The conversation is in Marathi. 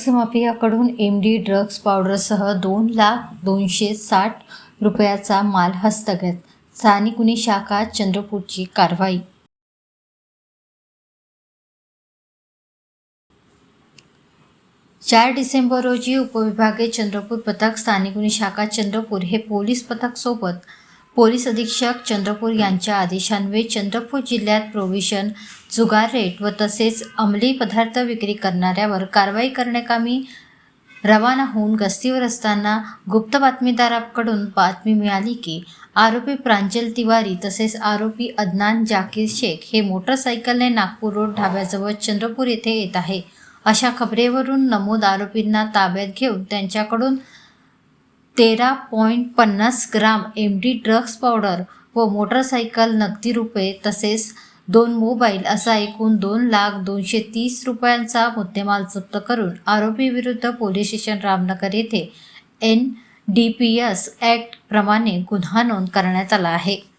ड्रग्स माफियाकडून MD ड्रग्स पावडरसह 2,260,000 रुपयाचा माल हस्तगत. स्थानिक गुन्हे शाखा चंद्रपूरची कारवाई. चार डिसेंबर रोजी उपविभागीय चंद्रपूर पथक, स्थानिक गुन्हे शाखा चंद्रपूर हे पोलीस पथक सोबत पोलीस अधीक्षक चंद्रपूर यांच्या आदेशान्वये चंद्रपूर जिल्ह्यात प्रोव्हिजन, जुगार रेट व तसेच अंमली पदार्थ विक्री करणाऱ्यावर कारवाई करण्याकामी रवाना होऊन गस्तीवर असताना गुप्त बातमीदाराकडून बातमी मिळाली की आरोपी प्रांजल तिवारी तसेच आरोपी अदनान जाकीर शेख हे मोटरसायकलने नागपूर रोड ढाब्याजवळ चंद्रपूर येथे येत आहे. अशा खबरेवरून नमूद आरोपींना ताब्यात घेऊन त्यांच्याकडून 13.50 ग्राम MD ड्रग्स पावडर व मोटरसायकल, नगदी रुपये तसेच 2 मोबाईल असा एकूण 2,230,000 रुपयांचा मुद्देमाल जप्त करून आरोपी विरुद्ध पोलीस स्टेशन रामनगर येथे NDPS ॲक्ट प्रमाणे गुन्हा नोंद करण्यात आला आहे.